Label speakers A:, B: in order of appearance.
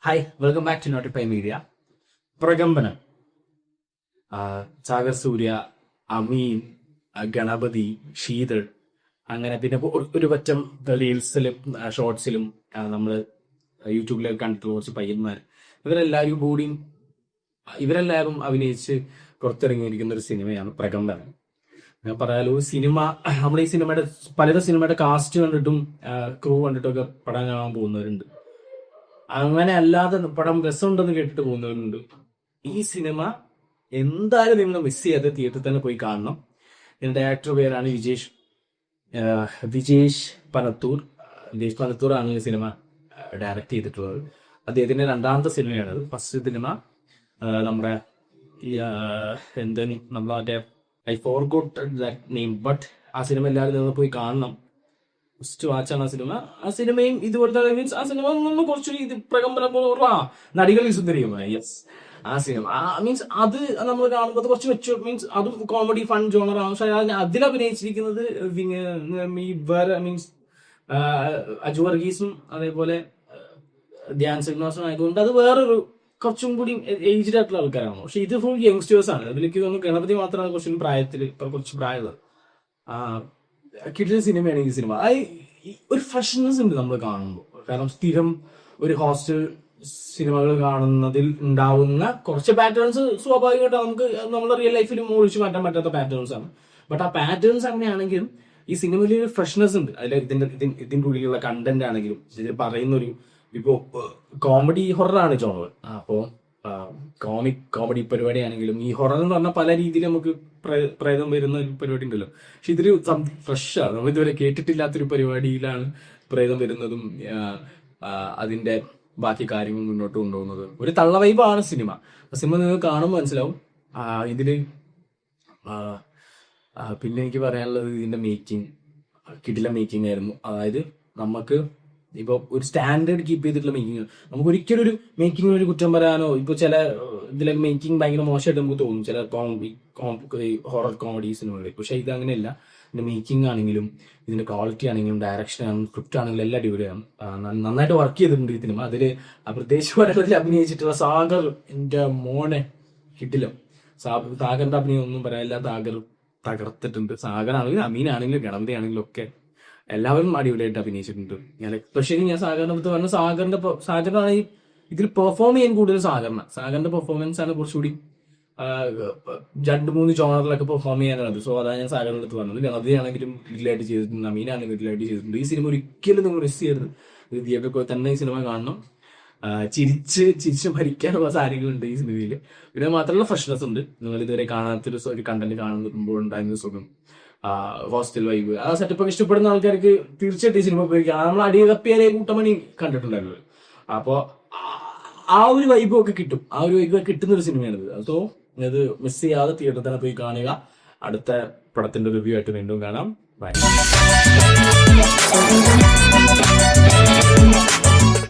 A: Hi, welcome back to notify media. Prakambanam, Sagar സൂര്യ, അമീൻ, ഗണപതി, ശീതൾ, അങ്ങനെ പിന്നെ ഒരു പറ്റം റീൽസിലും ഷോർട്സിലും നമ്മൾ യൂട്യൂബിലൊക്കെ കണ്ടിട്ടുള്ള കുറച്ച് പയ്യന്മാർ, ഇവരെല്ലാവരും അഭിനയിച്ച് പുറത്തിറങ്ങിയിരിക്കുന്ന ഒരു സിനിമയാണ് പ്രകമ്പനം. ഞാൻ പറയാലോ, നമ്മുടെ ഈ സിനിമയുടെ പലരും സിനിമയുടെ കാസ്റ്റ് കണ്ടിട്ടും ക്രൂ കണ്ടിട്ടും ഒക്കെ പടം കാണാൻ പോകുന്നവരുണ്ട്. അങ്ങനെ അല്ലാതെ പടം രസമുണ്ടെന്ന് കേട്ടിട്ട് പോകുന്നവരുണ്ട്. ഈ സിനിമ എന്തായാലും നിങ്ങൾ മിസ് ചെയ്യാതെ തിയേറ്ററിൽ തന്നെ പോയി കാണണം. ഇതിന്റെ ഡയറക്ടർ പേരാണ് വിജേഷ് പനത്തൂർ ആണ് ഈ സിനിമ ഡയറക്ട് ചെയ്തിട്ടുള്ളത്. അദ്ദേഹത്തിന്റെ രണ്ടാമത്തെ സിനിമയാണത്. ഫസ്റ്റ് സിനിമ നമ്മുടെ നമ്മളെ I forgot that name, but ആ സിനിമ എല്ലാവരും നിങ്ങൾ പോയി കാണണം. ഫസ്റ്റ് വാച്ചാണ് ആ സിനിമയും ഇതുപോലത്തെ മീൻസ് ആ സിനിമ കുറച്ചൊരു ഇത് പ്രകമ്പനം പോലെ നടികളിൽ സുന്ദരിയുമായി. യെസ്, ആ സിനിമ മീൻസ് അത് നമ്മൾ കാണുമ്പോൾ കുറച്ച് മെച്ചൂർ മീൻസ് അതും കോമഡി ഫൺ ജോണറാണ്. പക്ഷെ അതിൽ അഭിനയിച്ചിരിക്കുന്നത് വേറെ മീൻസ് അജു വർഗീസും അതേപോലെ ധ്യാൻ ശ്രീനിവാസും ആയതുകൊണ്ട് അത് വേറൊരു കുറച്ചും കൂടി ഏജ്ഡ് ആയിട്ടുള്ള ആൾക്കാരാണ്. പക്ഷെ ഇത് ഫുൾ യങ്സ്റ്റേഴ്സ് ആണ്. അതിലേക്ക് തോന്നുന്നു ഗണപതി മാത്രമാണ് കുറച്ചും പ്രായത്തിൽ കുറച്ച് പ്രായമുള്ളത്. കിട്ടുന്ന സിനിമയാണ് ഈ സിനിമ. ഒരു ഫ്രഷ്നെസ് ഉണ്ട് നമ്മൾ കാണുമ്പോൾ. കാരണം സ്ഥിരം ഒരു ഹോസ്റ്റൽ സിനിമകൾ കാണുന്നതിൽ ഉണ്ടാവുന്ന കുറച്ച് പാറ്റേൺസ് സ്വാഭാവികമായിട്ട് നമുക്ക് നമ്മുടെ റിയൽ ലൈഫിലും ഒഴിച്ചു മാറ്റാൻ പറ്റാത്ത പാറ്റേൺസ് ആണ്. ബട്ട് ആ പാറ്റേൺസ് അങ്ങനെയാണെങ്കിലും ഈ സിനിമയിൽ ഒരു ഫ്രഷ്നെസ് ഉണ്ട്. അതിൽ ഇതിന്റെ ഉള്ളിലുള്ള കണ്ടന്റ് ആണെങ്കിലും ഇതിൽ പറയുന്ന ഒരു ഇപ്പോ കോമഡി ഹൊററാണ് ജോണർ. അപ്പോൾ കോമഡി പരിപാടി ആണെങ്കിലും ഈ ഹൊറർ എന്ന് പറഞ്ഞാൽ പല രീതിയിൽ നമുക്ക് പ്രേതം വരുന്ന ഒരു പരിപാടി ഉണ്ടല്ലോ. പക്ഷെ ഇതൊരു ഫ്രഷാണ്. നമ്മൾ ഇതുവരെ കേട്ടിട്ടില്ലാത്തൊരു പരിപാടിയിലാണ് പ്രേതം വരുന്നതും അതിന്റെ ബാക്കി കാര്യങ്ങൾ മുന്നോട്ട് കൊണ്ടുപോകുന്നത്. ഒരു തള്ള വൈബാണ് സിനിമ. നിങ്ങൾ കാണുമ്പോൾ മനസ്സിലാവും. ഇതില് പിന്നെ എനിക്ക് പറയാനുള്ളത് ഇതിന്റെ കിടിലം മേക്കിംഗ് ആയിരുന്നു. അതായത് നമുക്ക് ഇപ്പൊ ഒരു സ്റ്റാൻഡേർഡ് കീപ്പ് ചെയ്തിട്ടുള്ള മേക്കിംഗ്, നമുക്ക് ഒരിക്കലും ഒരു മേക്കിംഗ് ഒരു കുറ്റം പറയാനോ ഇപ്പൊ ചില ഇതിലൊക്കെ മേക്കിംഗ് ഭയങ്കര മോശമായിട്ട് നമുക്ക് തോന്നും ചില ഹൊറർ കോമഡി സിനിമകളിൽ. പക്ഷെ ഇത് അങ്ങനെയല്ല. ഇതിന്റെ മേക്കിംഗ് ആണെങ്കിലും ഇതിന്റെ ക്വാളിറ്റി ആണെങ്കിലും ഡയറക്ഷൻ ആണെങ്കിലും സ്ക്രിപ്റ്റ് ആണെങ്കിലും എല്ലാം അടിപൊളിയാണ്. നന്നായിട്ട് വർക്ക് ചെയ്തിട്ടുണ്ട് ഈ സിനിമ. അതില് പ്രത്യേകിച്ച് പടങ്ങളിൽ അഭിനയിച്ചിട്ടുള്ള സാഗർ, എന്റെ മോനെ കിട്ടില്ല. സാഗറിന്റെ അഭിനയം ഒന്നും പറയാനില്ല. സാഗർ തകർത്തിട്ടുണ്ട്. സാഗർ ആണെങ്കിലും അമീൻ ആണെങ്കിലും ഗണപതി ആണെങ്കിലും ഒക്കെ എല്ലാവരും അടിപൊളിയായിട്ട് അഭിനയിച്ചിട്ടുണ്ട്. എസ്പെഷ്യലി ഞാൻ സാഗറിനെ പറ്റി പറഞ്ഞ സാഗറിനാണ് ഇതിൽ പെർഫോം ചെയ്യാൻ കൂടുതൽ സാഗറിന്റെ പെർഫോമൻസ് ആണ് കുറച്ചുകൂടി 2-3 ജോണറിലൊക്കെ പെർഫോം ചെയ്യാനുള്ളത്. സോ അതാണ് ഞാൻ സാഗറിന്റെ അടുത്ത് പറഞ്ഞത്. ഗണപതി ആണെങ്കിലും വീട്ടിലായിട്ട് ചെയ്തിട്ടുണ്ട്, അമീനാണെങ്കിലും വീട്ടിലായിട്ട് ചെയ്തിട്ടുണ്ട്. ഈ സിനിമ ഒരിക്കലും നിങ്ങൾ മിസ് ചെയ്യരുത്. തിയേറ്ററിൽ തന്നെ ഈ സിനിമ കാണണം. ചിരിച്ച് ഭരിക്കാനുള്ള സാരികളുണ്ട് ഈ സിനിമയിൽ. പിന്നെ മാത്രമല്ല ഫ്രഷ്നെസ് ഉണ്ട്. നിങ്ങൾ ഇതുവരെ കാണാത്തൊരു കണ്ടന്റ് കാണുമ്പോൾ ഉണ്ടായിരുന്ന സുഖം, ഹോസ്റ്റൽ വൈബ്, ആ സെറ്റപ്പ് ഒക്കെ ഇഷ്ടപ്പെടുന്ന ആൾക്കാർക്ക് തീർച്ചയായിട്ടും ഈ സിനിമ ഉപയോഗിക്കാം. നമ്മൾ അടിയകപ്പിയാലെ കൂട്ടമണി കണ്ടിട്ടുണ്ടായിരുന്നത്. അപ്പോ ആ ഒരു വൈബ് ഒക്കെ കിട്ടും. ആ ഒരു വൈബ് കിട്ടുന്ന ഒരു സിനിമയാണിത്. സോ ഇത് മിസ് ചെയ്യാതെ തിയേറ്ററിൽ തന്നെ പോയി കാണുക. അടുത്ത പടത്തിന്റെ റിവ്യൂ ആയിട്ട് വീണ്ടും കാണാം. ബൈ.